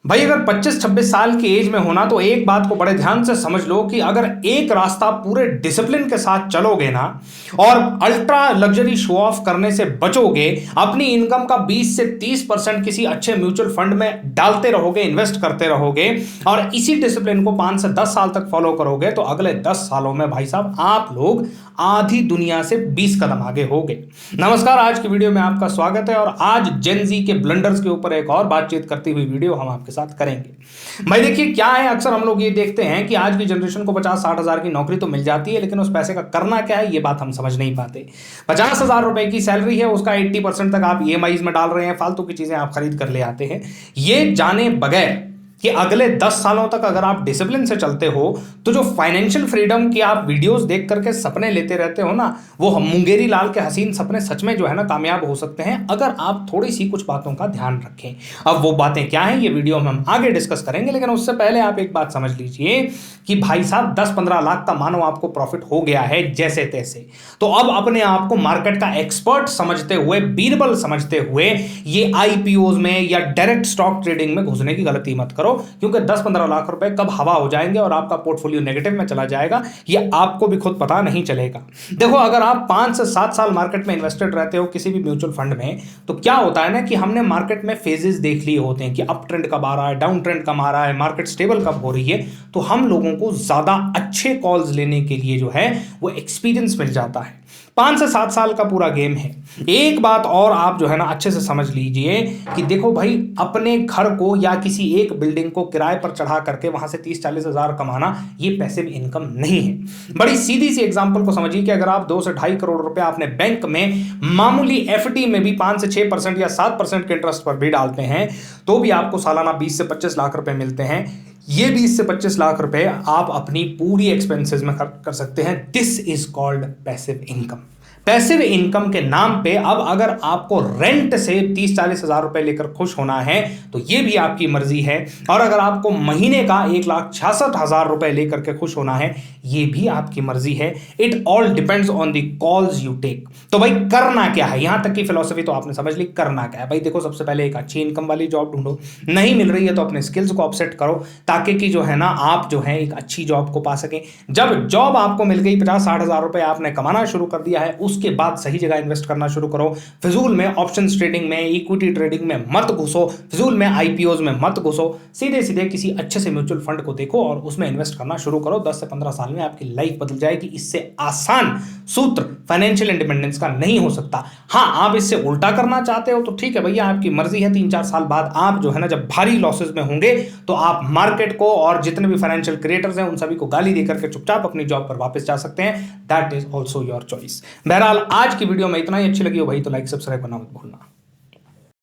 भाई अगर 25-26 साल की एज में होना तो एक बात को बड़े ध्यान से समझ लो कि अगर एक रास्ता पूरे डिसिप्लिन के साथ चलोगे ना और अल्ट्रा लग्जरी शो ऑफ करने से बचोगे, अपनी इनकम का 20 से 30% किसी अच्छे म्यूचुअल फंड में डालते रहोगे, इन्वेस्ट करते रहोगे और इसी डिसिप्लिन को 5 से 10 साल तक फॉलो करोगे तो अगले 10 सालों में भाई साहब आप लोग आधी दुनिया से 20 कदम आगे होगे। नमस्कार, आज की वीडियो में आपका स्वागत है और आज जेन जी के ब्लंडर्स के ऊपर एक और बातचीत करती हुई वीडियो हम आपके साथ करेंगे। भाई देखिए क्या है, अक्सर हम लोग ये देखते हैं कि आज की जनरेशन को 50-60 हजार की नौकरी तो मिल जाती है, लेकिन उस पैसे का करना क्या है ये बात हम समझ नहीं पाते। 50,000 रुपए की सैलरी है, उसका 80% तक आप ईएमआईज में डाल रहे हैं, फालतू की चीजें आप खरीद कर ले आते हैं, ये जाने बगैर कि अगले 10 सालों तक अगर आप डिसिप्लिन से चलते हो तो जो फाइनेंशियल फ्रीडम की आप वीडियोस देख करके सपने लेते रहते हो ना, वो मुंगेरी लाल के हसीन सपने सच में जो है ना कामयाब हो सकते हैं अगर आप थोड़ी सी कुछ बातों का ध्यान रखें। अब वो बातें क्या हैं ये वीडियो में हम आगे डिस्कस करेंगे, लेकिन उससे पहले आप एक बात समझ लीजिए कि भाई साहब 10-15 लाख का मानो आपको प्रॉफिट हो गया है जैसे तैसे, तो अब अपने आप को मार्केट का एक्सपर्ट समझते हुए, बीरबल समझते हुए ये आईपीओज में या डायरेक्ट स्टॉक ट्रेडिंग में घुसने की गलती मत करो, क्योंकि 10-15 लाख रुपए कब हवा हो जाएंगे और आपका पोर्टफोलियो नेगेटिव में चला जाएगा ये आपको भी खुद पता नहीं चलेगा। देखो, अगर आप 5 से 7 साल मार्केट में इन्वेस्टेड रहते हो किसी भी म्यूचुअल फंड में, तो क्या होता है ना कि हमने मार्केट में फेजेस देख लिए होते हैं कि अप ट्रेंड कब आ रहा है, डाउन ट्रेंड कब आ रहा है, मार्केट स्टेबल कब हो रही है, तो हम लोगों को ज्यादा अच्छे कॉल्स लेने के लिए जो है वो एक्सपीरियंस मिल जाता है। 5 से 7 साल का पूरा गेम है। एक बात और आप जो है ना अच्छे से समझ लीजिए कि देखो भाई, अपने घर को या किसी एक बिल्डिंग को किराए पर चढ़ा करके वहां से 30-40 हजार कमाना ये पैसिव इनकम नहीं है। बड़ी सीधी सी एग्जांपल को समझिए कि अगर आप 2 से 2.5 करोड़ रुपए आपने बैंक में मामूली एफडी में भी 5 से 6% या 7% के इंटरेस्ट पर भी डालते हैं तो भी आपको सालाना 20 से 25 लाख रुपए मिलते हैं। ये 20 से 25 लाख रुपए आप अपनी पूरी एक्सपेंसेस में खर्च कर सकते हैं। This is called passive income. Passive income के नाम पे अब अगर आपको रेंट से 30-40 हजार रुपए लेकर खुश होना है तो ये भी आपकी मर्जी है, और अगर आपको महीने का 1,66,000 रुपए लेकर के खुश होना है ये भी आपकी मर्जी है। It all depends on the calls you take. तो भाई करना क्या है, यहां तक की फिलॉसफी तो आपने समझ ली। करना क्या है भाई, देखो सबसे पहले एक अच्छी इनकम वाली जॉब ढूंढो, नहीं मिल रही है तो अपने स्किल्स को अपसेट करो ताकि कि जो है ना आप जो है एक अच्छी जॉब को पा सकें। जब जॉब आपको मिल गई, 50-60 हजार रुपए आपने कमाना शुरू कर दिया है, उसके बाद सही जगह इन्वेस्ट करना शुरू करो। फिजूल में ऑप्शंस ट्रेडिंग में, इक्विटी ट्रेडिंग में मत घुसो, फिजूल में आईपीओज में मत घुसो, सीधे सीधे किसी अच्छे से म्यूचुअल फंड को देखो और उसमें इन्वेस्ट करना शुरू करो। 10 से 15 साल में आपकी लाइफ बदल जाएगी। इससे आसान सूत्र फाइनेंशियल इंडिपेंडेंस का नहीं हो सकता। हाँ, आप इससे उल्टा करना चाहते हो तो ठीक है भैया, आपकी मर्जी है। 3-4 साल बाद आप जो है ना जब भारी लॉसेस में होंगे तो आप मार्केट को और जितने भी फाइनेंशियल क्रिएटर्स हैं उन सभी को गाली देकर के चुपचाप अपनी जॉब पर वापस जा सकते हैं। That is also your choice. बहरहाल आज की वीडियो में इतना ही। अच्छी लगी हो भाई तो लाइक सब्सक्राइब करना मत भूलना।